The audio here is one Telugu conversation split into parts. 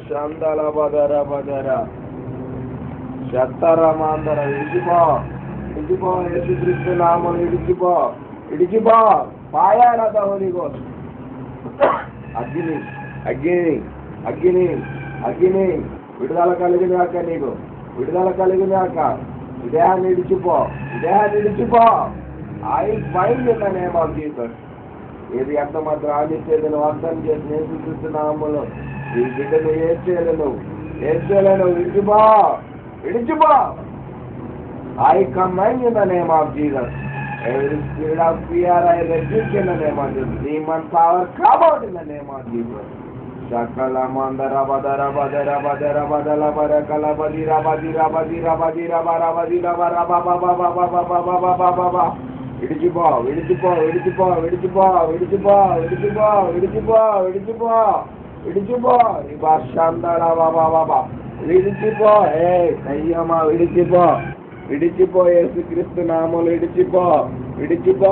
శాంతాల బదర బదర శతరమాందర ఇడిచిపో యేసుక్రీస్తు నామములో ఇడిచిపో పాయారద హోలీ గోస్ట్. అగ్ని అగ్ని అగ్ని అగ్ని విడుదల కలిగినాక నీకు విడుదల కలిగినాక ఇదేహాన్ని ఇడిచిపో. I find in the name of Jesus. ఏది ఎంత మాత్రం ఆదిత్యేదని వాగ్దానం చేసి యేసుక్రీస్తు నామములో ఈ బిడ్డను ఏం చేయలేను విడిచిపో. I command in the name of Jesus. Every spirit of fear I rebuke in the name of Jesus. Demon power come out in the name of Jesus. Shakala mandara badara badara badara badala barakala badira badira badira badira bara badira bara baba baba baba baba baba baba. విడిచిపో శాంతాల బాబా విడిచిపో. అయ్యమ్మా విడిచిపో యేసుక్రీస్తు నామములో విడిచిపో.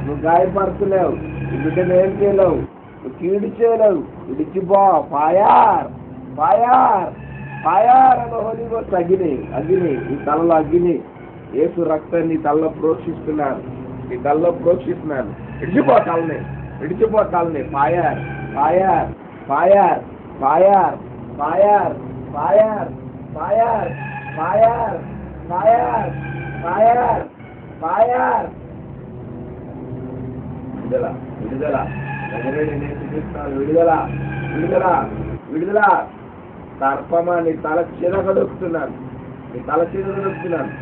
నువ్వు గాయపరచలేవు, ఈ బిడ్డను ఏం చేయలేవు, నువ్వు కీడు చేయలేవు. విడిచిపో. ఫైర్ అని హోలీ గోస్ట్ అగ్ని ఈ తలలో అగ్ని. యేసు రక్తాన్ని నీ తలలో ప్రోక్షిస్తున్నాను. విడిచిపో తలని. ఫైర్ విడుదల. తర్పమా నీ తల చిరగొడుపుతున్నాను.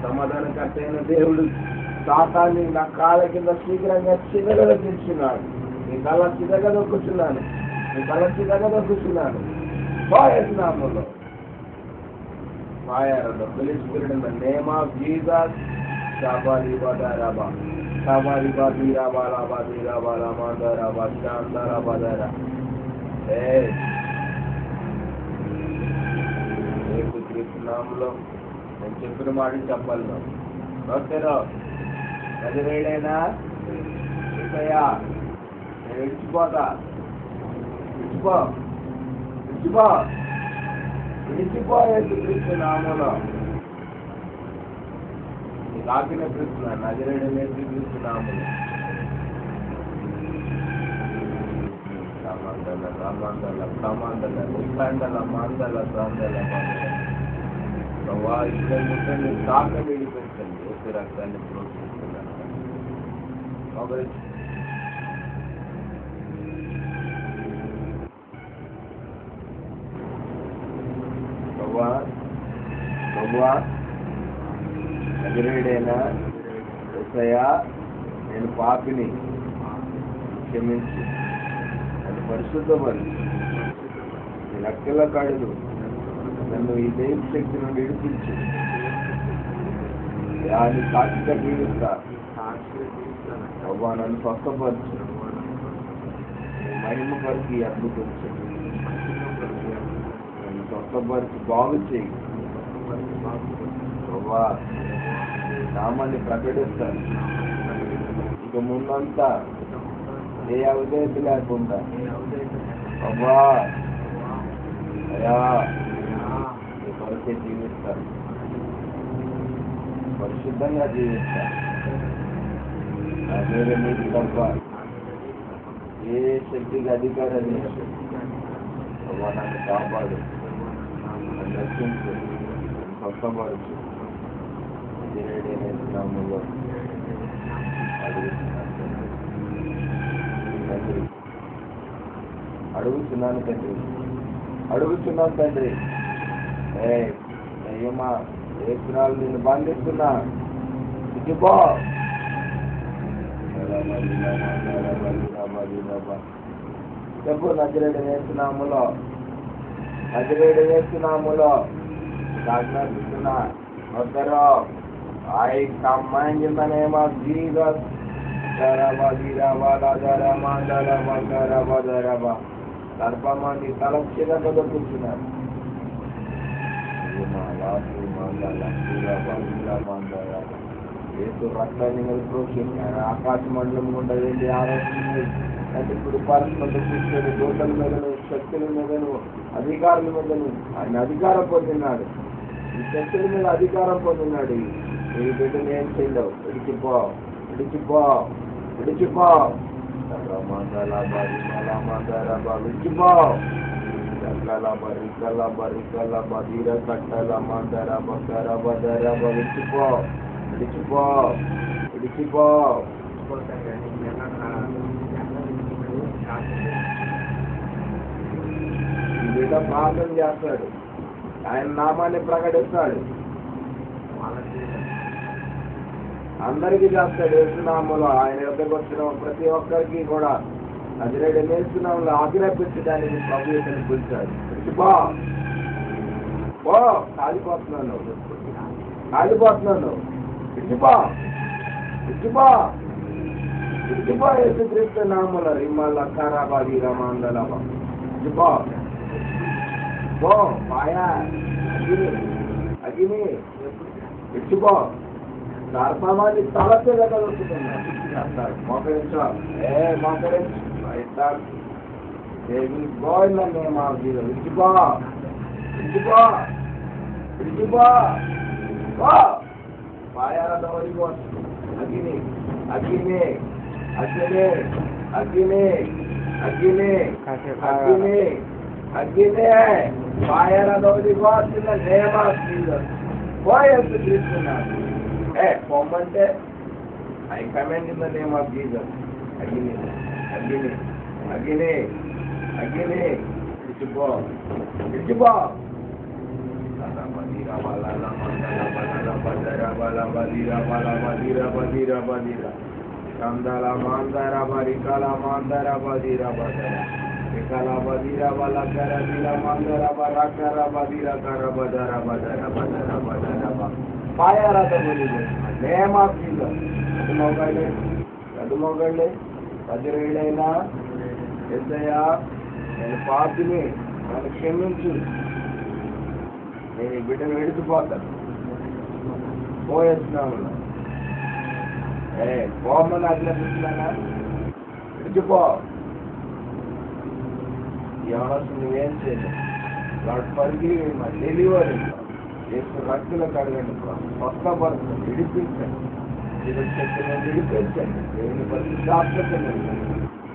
సమాధానకర్త అయిన దేవుడు సాతాన్ని నా కాళ్ళ కింద శీఘ్రంగా చిరగొడుతున్నాడు. నీ తల చిరగదొక్కుతున్నాను. నామములో fire of the Holy Spirit in the name of Jesus. శాబాలి బదరబా శాబాలి బదిరబా లాబదిరబా లామందరబా శాంతర బదర. యేసుక్రీస్తు నామములో నేను చెప్పిన మాట చెప్పాలి. నోటేరో నజరేయుడైన యేసయ్యా నేను విడిచిపో. యేసుక్రీస్తు నామములో నీకు ఆజ్ఞాపిస్తున్నాను. నజరేయుడైన యేసుక్రీస్తు నామములో తాక విడిపించండి. యేసు రక్తాన్ని ప్రోత్సహిస్తున్నాను. నజరేయుడైన యేసయ్యా నేను పాపిని, క్షమించి నన్ను పరిశుద్ధపరిచి నీ రక్తంలో కడుగు. నన్ను ఈ దైవ శక్తి నుండి విడిపించి దాన్ని సాక్షిగా జీవిస్తా. నన్ను స్వస్థపరచు, మహిమపరిచి అద్భుతించు. నన్ను స్వస్థపరిచి బాగు చేయి. నామాన్ని ప్రకటిస్తాను. ఇక ముందంతా ఏ అవిధేయత లేకుండా అయ్యా నీ కొరకే జీవిస్తాను, పరిశుద్ధంగా జీవిస్తాను. నా మీద నీకు తప్ప ఏ శక్తికి అధికారం లేదు. నన్ను కాపాడు, నన్ను రక్షించు, నన్ను స్వస్థపరచు. నామములో అడుగుతున్నాను తండ్రి. అయ్యమ్మా ఏ క్షణాలు నిన్ను బంధిస్తున్నా, విడిచిపో. చెప్పు నజరేయుడు యేసు నామములో, నజరేయుడు యేసు నామములో ఆజ్ఞాపిస్తున్నా. వద్దరు. I command in the name of Jesus. సర్పమంది తలక్షగా కూర్చున్నారు. యేసు రక్తాన్ని ప్రోక్షించారు. ఆకాశ మండలం గుండా వెళ్ళి ఆరోగ్యం ఇప్పుడు పరిస్థితులు కూర్చొని దూతల మీదను, శక్తుల మీదను, అధికారుల మీదను ఆయన అధికారం పొందినాడు. ఈ శక్తుల మీద అధికారం పొందినాడు. ఈ బిడ్డను ఏం చేయలేవు. విడిచిపో, విడిచిపో, విడిచిపో. విడిచిపో. విడిచిపో, విడిచిపో, విడిచిపో. ఈ బిడ్డ ప్రార్థన చేస్తాడు, ఆయన నామాన్ని ప్రకటిస్తాడు, అందరికీ చేస్తాడు. యేసునామములో ఆయన యొద్దకు వచ్చిన ప్రతి ఒక్కరికి కూడా నజరేయుడు యేసునామములో ఆజ్ఞాపించడానికి ప్రభు ఇతన్ని పిలిచాడు. విడిచిపో, పో, కాలిపోతున్నాను, కాలిపోతున్నాను, విడిచిపో, విడిచిపో, విడిచిపో. యేసుక్రీస్తు నామములో రిమ్మల కరాబాది రమాందలమ విడిచిపో. పో, పాయా, అగ్ని, అగ్ని, విడిచిపో. సర్పమాన్ని తలచేగా కలుగుతున్నాడు. మోకరించా, మోకరించు. విడిచిపో, విడిచిపో, విడిచిపో. పాయాలతో వదిలిపో. అగ్ని, అగ్ని, అగ్ని, అగ్ని, అగ్ని, అగ్ని, అగ్ని. పాయాలతో వదిలిపోతున్న నేమా పోయేసి తీసుకున్నాడు. పొమ్మంటే I command in the name of Jesus. అగ్ని, అగ్ని, అగ్ని, అగ్ని, విడిచిపో, విడిచిపో. చదువుకోండి. నజరేయుడైనా యేసయ్యా, నేను పాపిని, నన్ను క్షమించు, నేను ఈ బిడ్డను విడిచిపోతాను. పోయేస్తున్నాను, పోమని ఆజ్ఞాపిస్తున్నానా? విడిచిపో. ఎవరొస్తుంది నువ్వేం చేయలేదు. వాడు పరిధి డెలివరీ యేసు రక్తులు కడగండి, స్వస్థపడుతుంది, విడిపించండి, శక్తిని విడిపించండి. దేవుని పరిశుద్ధాత్మకం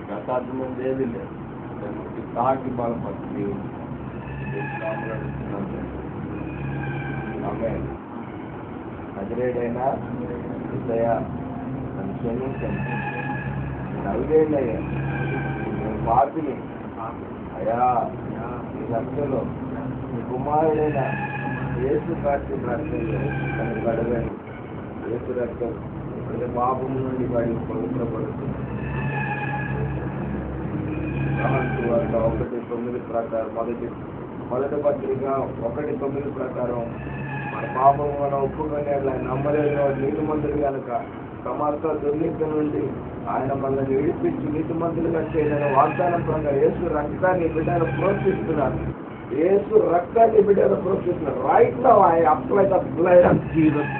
ప్రసాదం ఏది లేదు. తాకి బలపడుతుంది. నజరేయుడైనా యేసయ్యా, నన్ను క్షమించండి, నేను అవిధేయుడయ్యా, నేను పాపిని అయ్యా. ఈ రక్తంలో మీ కుమారుడైన యేసు కార్తీ రక్తంలో నన్ను కడగండి. యేసు రక్తం ప్రతి పాపం నుండి వాడికి పవిత్రపడుతుంది. 1:9 ప్రకారం మొదటి పత్రిక 1:9 ప్రకారం మన పాపం మన ఒప్పుకొని నమ్మలేదు నీతిమంతులు కనుక సమస్త దుర్నీతి నుండి ఆయన మనల్ని విడిపించి నీతిమంతులుగా చేయాలని వాగ్దానం ప్రకారం యేసు రక్తాన్ని బిడ్డను ప్రోత్సహిస్తున్నారు. యేసు రక్తాన్ని బిడ్డను ప్రోత్సహిస్తున్నారు. Right now I apply the blood of Jesus.